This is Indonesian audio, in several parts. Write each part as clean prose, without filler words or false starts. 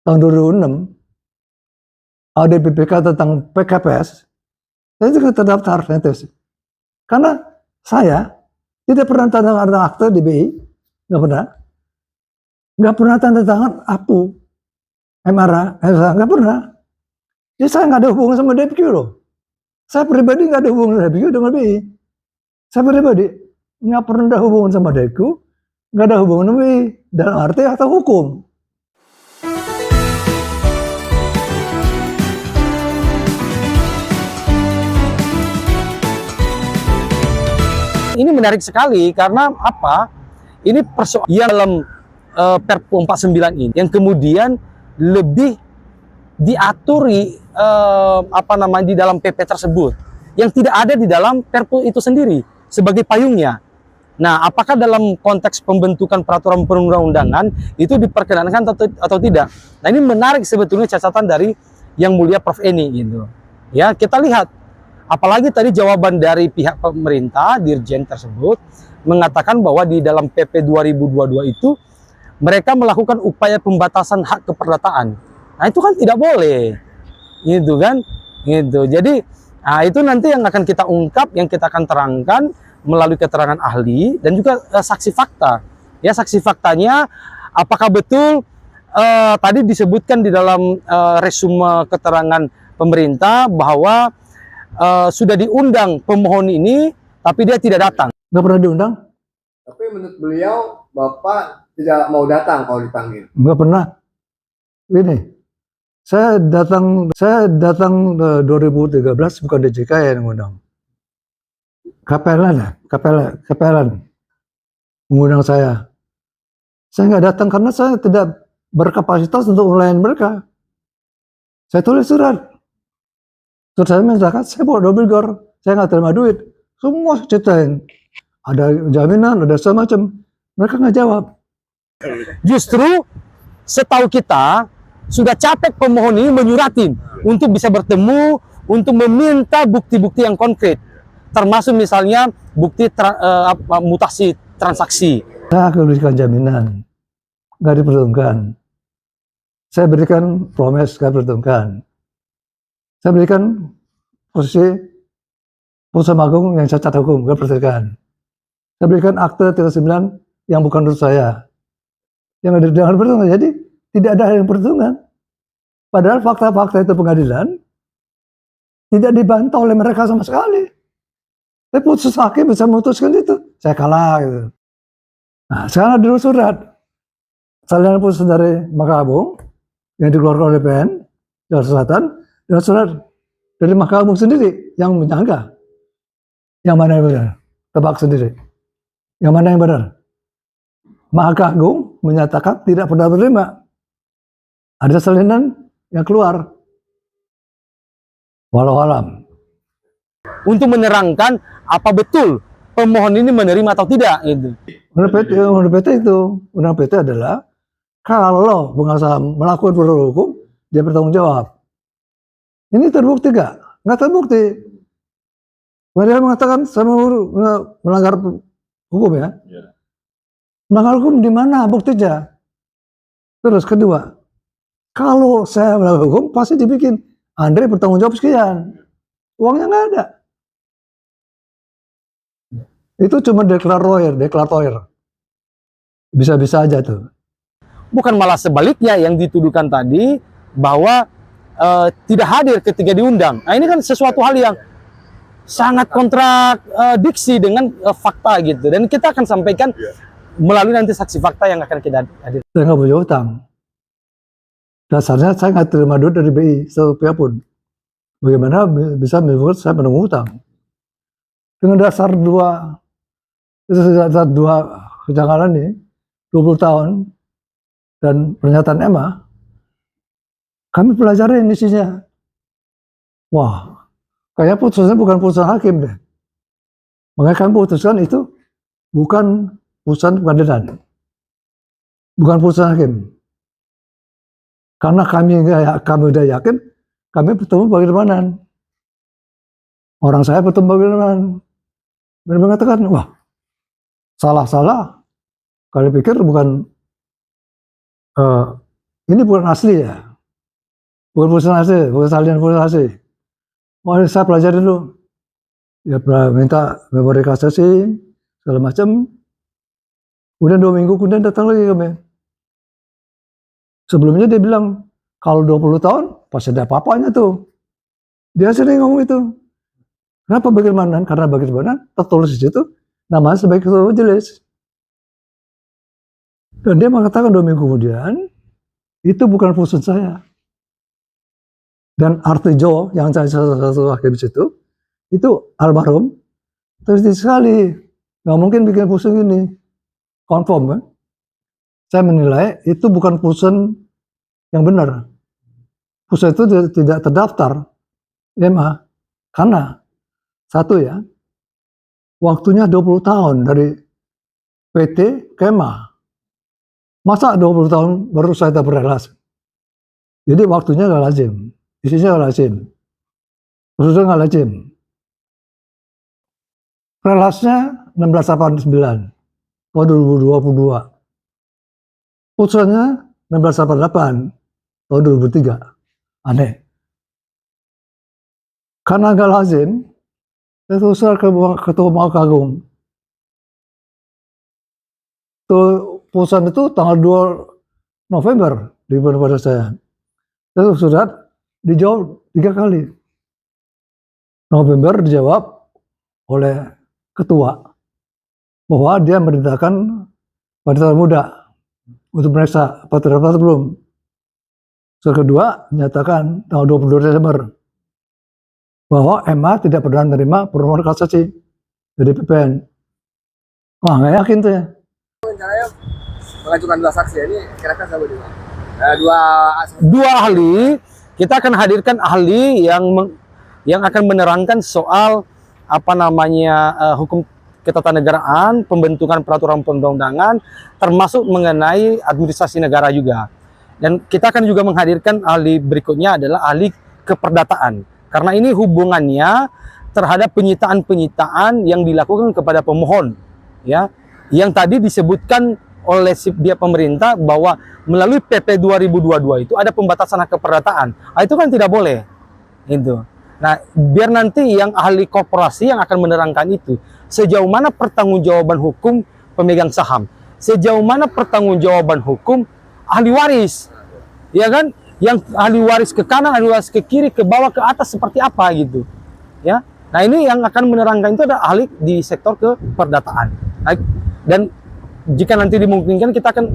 tahun 2006 ada BPK tentang PKPS, saya juga terdaftar netes. Karena saya tidak pernah tanda tangan akte di BI, nggak pernah tanda tangan APU, MRA, nggak pernah. Jadi saya nggak ada hubungan sama DPQ loh. Saya pribadi nggak ada hubungan DPQ dengan BI. Saya pribadi nggak pernah ada hubungan sama DPQ, nggak ada hubungan sama BI dalam arti atau hukum. Ini menarik sekali karena apa? Ini persoalan dalam Perpu 49 ini yang kemudian lebih diaturi di dalam PP tersebut yang tidak ada di dalam Perpu itu sendiri sebagai payungnya. Nah, apakah dalam konteks pembentukan peraturan perundang-undangan itu diperkenankan atau tidak? Nah, ini menarik sebetulnya catatan dari Yang Mulia Prof. Eni gitu. Ya, kita lihat. Apalagi tadi jawaban dari pihak pemerintah, Dirjen tersebut, mengatakan bahwa di dalam PP 2022 itu, mereka melakukan upaya pembatasan hak keperdataan. Nah, itu kan tidak boleh. Gitu kan? Gitu. Jadi, itu nanti yang akan kita ungkap, yang kita akan terangkan melalui keterangan ahli, dan juga saksi fakta. Ya, saksi faktanya, apakah betul tadi disebutkan di dalam resume keterangan pemerintah bahwa sudah diundang pemohon ini, tapi dia tidak datang. Nggak pernah diundang. Tapi menurut beliau, Bapak tidak mau datang kalau dipanggil. Nggak pernah. Ini, saya datang 2013 bukan DJK yang mengundang. Kapelan mengundang saya. Saya nggak datang karena saya tidak berkapasitas untuk melayani mereka. Saya tulis surat. Terus saya minta, saya bawa double gor, saya nggak terima duit. Semua ceritain. Ada jaminan, ada semacam. Mereka nggak jawab. Justru setahu kita, sudah capek pemohon ini menyuratin untuk bisa bertemu, untuk meminta bukti-bukti yang konkret. Termasuk misalnya bukti mutasi transaksi. Saya akan berikan jaminan. Nggak diperhitungkan. Saya berikan promise, nggak diperhitungkan. Saya berikan posisi Putusan Agung yang cacat hukum, nggak perhatikan. Saya berikan akte 39 yang bukan menurut saya. Yang ada dengan perhitungan, jadi tidak ada yang perhitungan. Padahal fakta-fakta itu pengadilan tidak dibantah oleh mereka sama sekali. Tapi putus hakim bisa memutuskan itu. Saya kalah gitu. Nah, sekarang ada dua surat. Salinan putusan dari Mahkamah Agung yang dikeluarkan oleh PN Jakarta Selatan, dan surat dari Mahkamah Agung sendiri yang menyangka. Yang mana yang benar? Tebak sendiri. Yang mana yang benar? Mahkamah Agung menyatakan tidak pernah menerima. Ada salinan yang keluar. Walau alam. Untuk menerangkan apa betul pemohon ini menerima atau tidak. Gitu. Undang PT itu, undang PT adalah kalau pengusaha melakukan pelanggaran hukum, dia bertanggung jawab. Ini terbukti gak? Nggak terbukti. Mereka mengatakan saya melanggar hukum ya. Melanggar hukum di mana buktinya? Terus kedua, kalau saya melanggar hukum pasti dibikin Andre bertanggung jawab sekian. Uangnya nggak ada. Itu cuma deklarator. Bisa-bisa aja tuh. Bukan malah sebaliknya yang dituduhkan tadi bahwa tidak hadir ketika diundang. Nah, ini kan sesuatu hal yang sangat kontradiksi dengan fakta gitu. Dan kita akan sampaikan melalui nanti saksi fakta yang akan kita hadir. Saya nggak punya utang. Dasarnya saya nggak terima duit dari BI satu rupiah pun. Bagaimana bisa menyebut saya menunggu utang? Dengan dasar dua kejanggalan ini, 20 tahun, dan pernyataan EMA, kami pelajari isinya. Wah, kayaknya putusannya bukan putusan hakim deh. Makanya kami putuskan itu bukan putusan pengadilan. Bukan putusan hakim. Karena kami udah yakin, kami bertemu bagaimanan. Orang saya bertemu bagaimanan. Dan mengatakan, wah, salah. Kalian pikir bukan ini bukan asli ya, bukan putusan asli, bukan salinan putusan asli. Mau saya pelajari dulu, ya minta memori kasasi segala macam. Kemudian 2 minggu kemudian datang lagi kami. Sebelumnya dia bilang kalau 20 tahun pasti ada apa-apanya tuh. Dia sering ngomong itu. Kenapa bagaimana? Karena bagaimana tertulis di situ namanya sebagai ketua majelis. Dan dia mengatakan 2 minggu kemudian itu bukan putusan saya. Dan Artijo yang saya salah satu hakim di situ itu almarhum teliti sekali, nggak mungkin bikin putusan ini konform kan? Saya menilai itu bukan putusan yang benar. Putusan itu tidak terdaftar MA karena satu ya, waktunya 20 tahun dari PT ke MA. Masa 20 tahun baru saya dapat relasi? Jadi waktunya nggak lazim, isinya nggak lazim, khususnya nggak lazim. Relasinya 1689 tahun 2022. Putusannya 1688 tahun 2003. Aneh. Karena nggak lazim, saya usul ke Ketua Mahkamah Agung. Putusan itu tanggal 2 November diberikan pada saya. Itu surat dijawab 3 kali. November dijawab oleh ketua bahwa dia merintahkan Partai Muda untuk meriksa apa terdaftar belum. Soal kedua menyatakan tanggal 22 Desember bahwa MA tidak pernah menerima permohonan kasasi dari PPN. Wah, nggak yakin tuh ya. Rencananya mengajukan 2 saksi ini kira-kira siapa dulu? Dua ahli, kita akan hadirkan ahli yang akan menerangkan soal apa namanya hukum ketatanegaraan, pembentukan peraturan perundang-undangan, termasuk mengenai administrasi negara juga. Dan kita akan juga menghadirkan ahli berikutnya adalah ahli keperdataan. Karena ini hubungannya terhadap penyitaan-penyitaan yang dilakukan kepada pemohon, ya, yang tadi disebutkan oleh dia pemerintah bahwa melalui PP 2022 itu ada pembatasan hak keperdataan. Itu kan tidak boleh. Itu. Nah, biar nanti yang ahli korporasi yang akan menerangkan itu sejauh mana pertanggungjawaban hukum pemegang saham, sejauh mana pertanggungjawaban hukum ahli waris, ya kan? Yang ahli waris ke kanan, ahli waris ke kiri, ke bawah, ke atas seperti apa gitu, ya. Nah, ini yang akan menerangkan itu ada ahli di sektor keperdataan. Nah, dan jika nanti dimungkinkan kita akan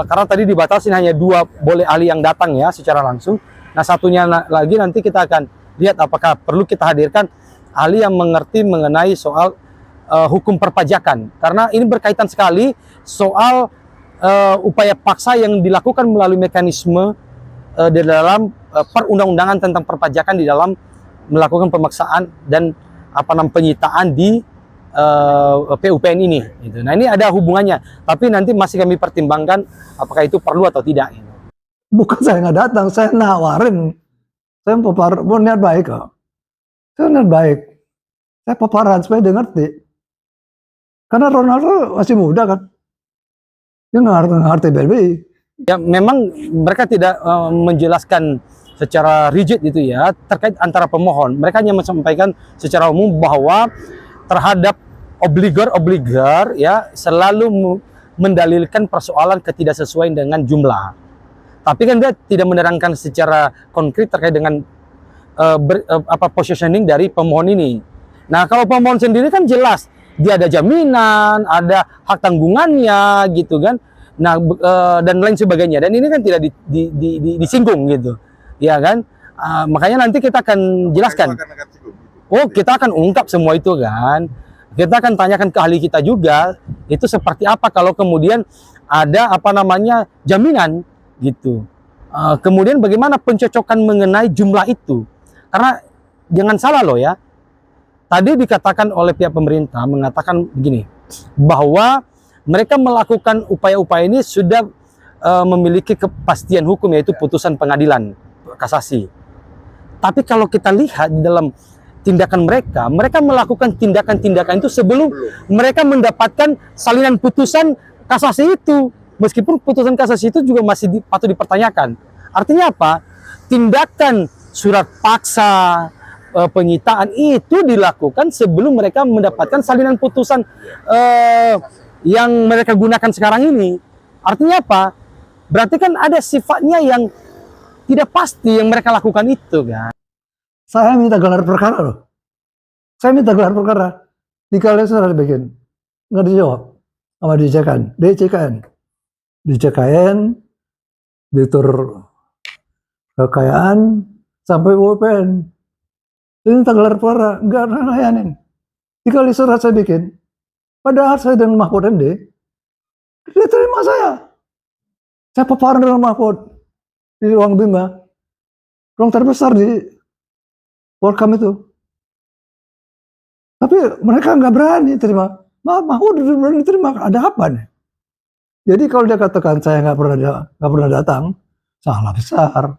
karena tadi dibatasi hanya 2 boleh ahli yang datang ya secara langsung. Nah, satunya lagi nanti kita akan lihat apakah perlu kita hadirkan ahli yang mengerti mengenai soal hukum perpajakan. Karena ini berkaitan sekali soal upaya paksa yang dilakukan melalui mekanisme di dalam perundang-undangan tentang perpajakan di dalam melakukan pemaksaan dan penyitaan di PUPN ini. Gitu. Nah, ini ada hubungannya, tapi nanti masih kami pertimbangkan apakah itu perlu atau tidak. Gitu. Bukan saya nggak datang, saya nawarin. Saya mau niat baik kok. Saya niat baik. Saya paparan supaya dia ngerti. Karena Ronaldo masih muda kan. Dia nggak ngerti BLBI. Ya, memang mereka tidak menjelaskan secara rigid itu ya, terkait antara pemohon. Mereka hanya menyampaikan secara umum bahwa terhadap obligar ya selalu mendalilkan persoalan ketidaksesuaian dengan jumlah. Tapi kan dia tidak menerangkan secara konkret terkait dengan positioning dari pemohon ini. Nah, kalau pemohon sendiri kan jelas dia ada jaminan, ada hak tanggungannya gitu kan. Nah, dan lain sebagainya. Dan ini kan tidak disinggung gitu. Ya kan? Makanya nanti kita akan jelaskan. Oh, kita akan ungkap semua itu kan. Kita akan tanyakan ke ahli kita juga itu seperti apa kalau kemudian ada jaminan gitu. Kemudian bagaimana pencocokan mengenai jumlah itu? Karena jangan salah loh ya. Tadi dikatakan oleh pihak pemerintah mengatakan begini, bahwa mereka melakukan upaya-upaya ini sudah memiliki kepastian hukum yaitu putusan pengadilan kasasi. Tapi kalau kita lihat di dalam tindakan mereka melakukan tindakan-tindakan itu sebelum mereka mendapatkan salinan putusan kasasi itu. meskipun putusan kasasi itu juga masih patut dipertanyakan. Artinya apa? Tindakan surat paksa, penyitaan itu dilakukan sebelum mereka mendapatkan salinan putusan yang mereka gunakan sekarang ini. Artinya apa? Berarti kan ada sifatnya yang tidak pasti yang mereka lakukan itu kan. Saya minta gelar perkara loh. Saya minta gelar perkara. Di kalian sudah dibikin. Nggak dijawab. Sama DCKN. DCKN, Direktur Kekayaan, sampai UPN. Ini minta gelar perkara. Nggak layanin. Di kali surat saya bikin. Padahal saya dan Mahfud MD, dia terima saya. Saya paparan dengan Mahfud di ruang Bima, ruang terbesar di Welcome itu. Tapi mereka nggak berani terima. Mahfud berani terima. Ada apa nih? Jadi kalau dia katakan saya nggak pernah datang, salah besar.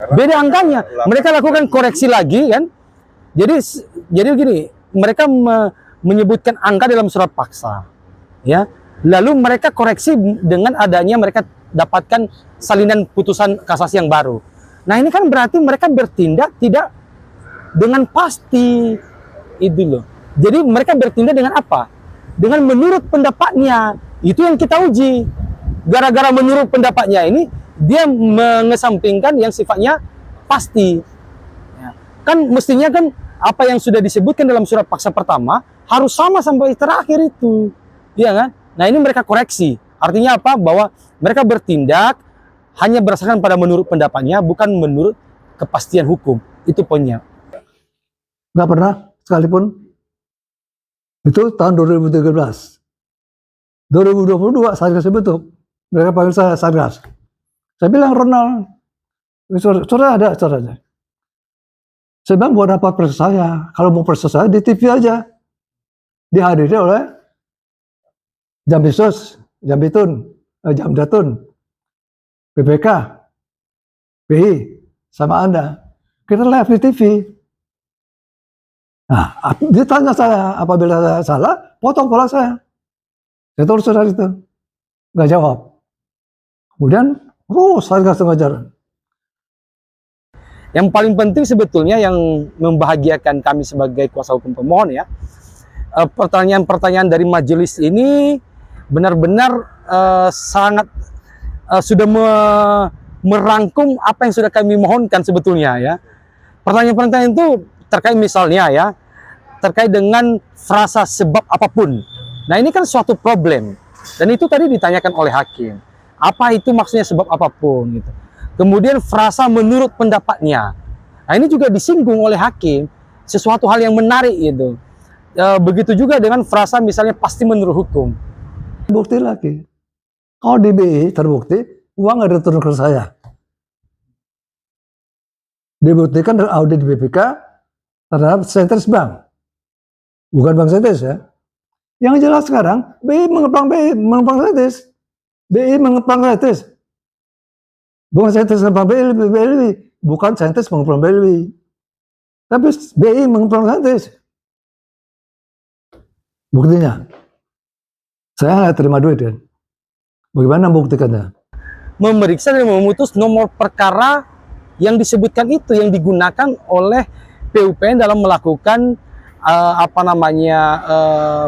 Beda angkanya. Mereka lakukan koreksi lagi kan. Jadi begini, mereka menyebutkan angka dalam surat paksa, ya. Lalu mereka koreksi dengan adanya mereka dapatkan salinan putusan kasasi yang baru. Nah ini kan berarti mereka bertindak tidak dengan pasti, itu loh. Jadi mereka bertindak dengan apa? Dengan menurut pendapatnya. Itu yang kita uji. Gara-gara menurut pendapatnya ini, dia mengesampingkan yang sifatnya pasti. Kan mestinya kan apa yang sudah disebutkan dalam surat paksa pertama harus sama sampai terakhir itu, ya kan? Nah ini mereka koreksi. Artinya apa? Bahwa mereka bertindak hanya berdasarkan pada menurut pendapatnya, bukan menurut kepastian hukum. Itu poinnya. Nggak pernah sekalipun. Itu tahun 2013. 2022 Satgas dibentuk. Mereka panggil saya Satgas. Saya bilang Ronald, sudah ada. Saya bilang buat apa proses saya? Kalau mau proses saya di TV aja. Dihadiri oleh Jambisus, Jamdatun, BPK, BI, sama Anda. Kita live di TV. Nah, ditanya saya, apabila saya salah, potong kepala saya. Saya terus dari itu. Nggak jawab. Kemudian, Satgas pengajaran. Yang paling penting sebetulnya yang membahagiakan kami sebagai kuasa hukum pemohon ya, pertanyaan-pertanyaan dari majelis ini benar-benar sangat sudah merangkum apa yang sudah kami mohonkan sebetulnya ya. Pertanyaan-pertanyaan itu terkait misalnya ya, terkait dengan frasa sebab apapun. Nah ini kan suatu problem, dan itu tadi ditanyakan oleh hakim. Apa itu maksudnya sebab apapun gitu. Kemudian frasa menurut pendapatnya. Nah ini juga disinggung oleh hakim, sesuatu hal yang menarik gitu. Begitu juga dengan frasa misalnya pasti menurut hukum. Bukti lagi. Kalau di BI terbukti, uang ada turun ke saya. Dibuktikan dari audit BPK terhadap Sentris Bank. Bukan Bank Sentris ya. Yang jelas sekarang, BI mengepang Sentris. BI mengepang Sentris. Bukan Sentris mengepang BI. Bukan Sentris mengepang BI. Tapi BI mengepang Sentris. Buktinya, saya nggak terima duit kan. Bagaimana membuktikannya? Memeriksa dan memutus nomor perkara yang disebutkan itu, yang digunakan oleh PUPN dalam melakukan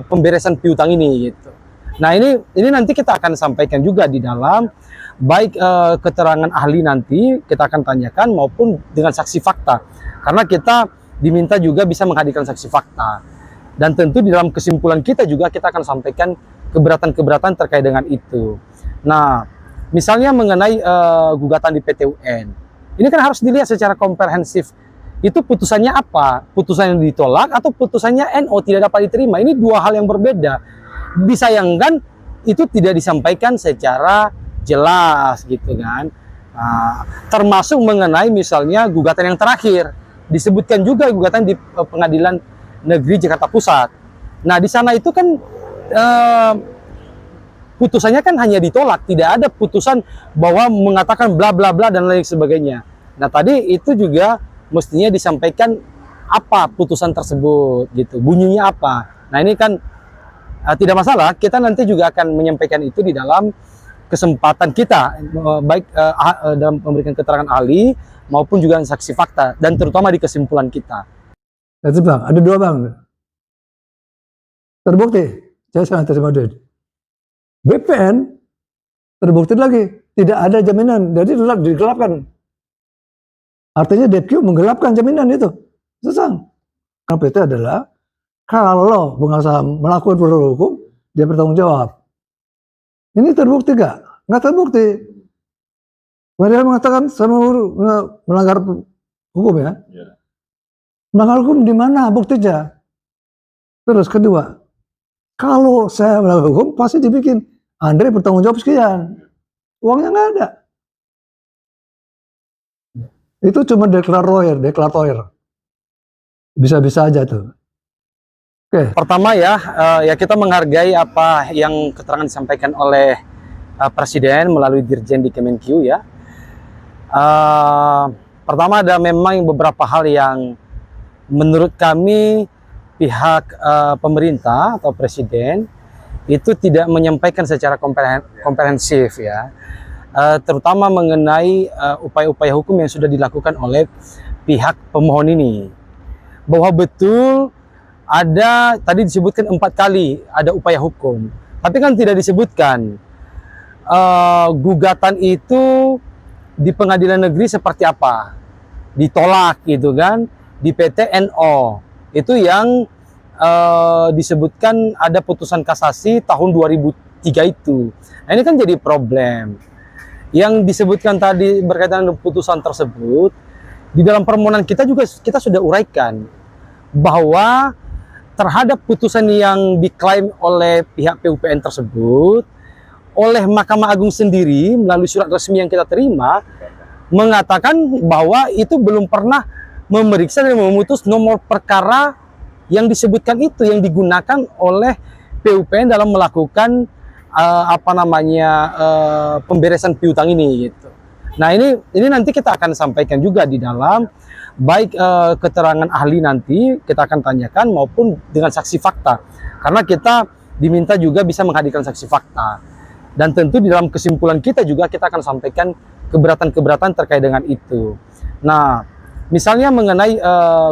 pemberesan piutang ini gitu. Nah ini nanti kita akan sampaikan juga di dalam baik keterangan ahli nanti kita akan tanyakan maupun dengan saksi fakta, karena kita diminta juga bisa menghadirkan saksi fakta. Dan tentu di dalam kesimpulan kita juga kita akan sampaikan keberatan-keberatan terkait dengan itu. Nah, misalnya mengenai gugatan di PT UN, ini kan harus dilihat secara komprehensif. Itu putusannya apa? Putusan yang ditolak atau putusannya NO tidak dapat diterima? Ini dua hal yang berbeda. Disayangkan itu tidak disampaikan secara jelas gitu kan. Nah, termasuk mengenai misalnya gugatan yang terakhir, disebutkan juga gugatan di Pengadilan Negeri Jakarta Pusat. Nah di sana itu kan putusannya kan hanya ditolak, tidak ada putusan bahwa mengatakan bla bla bla dan lain sebagainya. Nah tadi itu juga mestinya disampaikan apa putusan tersebut gitu, bunyinya apa. Nah ini kan tidak masalah, kita nanti juga akan menyampaikan itu di dalam kesempatan kita baik dalam memberikan keterangan ahli maupun juga saksi fakta dan terutama di kesimpulan kita. Itu bang, ada dua bang. Terbukti, saya sangat terima duit. BPN terbukti lagi tidak ada jaminan, jadi digelapkan. Artinya DQ menggelapkan jaminan itu. Sesang. Karena PT adalah kalau pengusaha melakukan pelanggaran hukum, dia bertanggung jawab. Ini terbukti gak? Nggak terbukti. Mereka mengatakan saya melanggar hukum ya. Melanggar hukum di mana buktinya? Terus kedua, kalau saya melanggar hukum pasti dibikin Andre bertanggung jawab sekian. Uangnya nggak ada. Itu cuma deklarator. Bisa-bisa aja tuh. Oke. Pertama ya kita menghargai apa yang keterangan disampaikan oleh Presiden melalui Dirjen di Kemenkyu ya. Pertama ada memang beberapa hal yang menurut kami pihak pemerintah atau Presiden itu tidak menyampaikan secara komprehensif ya. Terutama mengenai upaya-upaya hukum yang sudah dilakukan oleh pihak pemohon ini. Bahwa betul ada, tadi disebutkan 4 kali ada upaya hukum. Tapi kan tidak disebutkan gugatan itu di pengadilan negeri seperti apa. Ditolak gitu kan, di PT NO. Itu yang disebutkan ada putusan kasasi tahun 2003 itu. Nah ini kan jadi problem. Yang disebutkan tadi berkaitan dengan putusan tersebut, di dalam permohonan kita juga kita sudah uraikan bahwa terhadap putusan yang diklaim oleh pihak PUPN tersebut, oleh Mahkamah Agung sendiri melalui surat resmi yang kita terima, mengatakan bahwa itu belum pernah memeriksa dan memutus nomor perkara yang disebutkan itu, yang digunakan oleh PUPN dalam melakukan pemberesan piutang ini gitu. Nah ini nanti kita akan sampaikan juga di dalam baik keterangan ahli nanti kita akan tanyakan maupun dengan saksi fakta, karena kita diminta juga bisa menghadirkan saksi fakta, dan tentu di dalam kesimpulan kita juga kita akan sampaikan keberatan-keberatan terkait dengan itu. Nah misalnya mengenai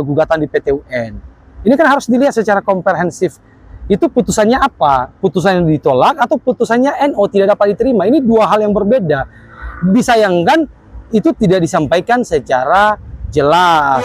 gugatan di PT UN, ini kan harus dilihat secara komprehensif. Itu putusannya apa? Putusannya ditolak atau putusannya NO tidak dapat diterima? Ini dua hal yang berbeda. Disayangkan itu tidak disampaikan secara jelas.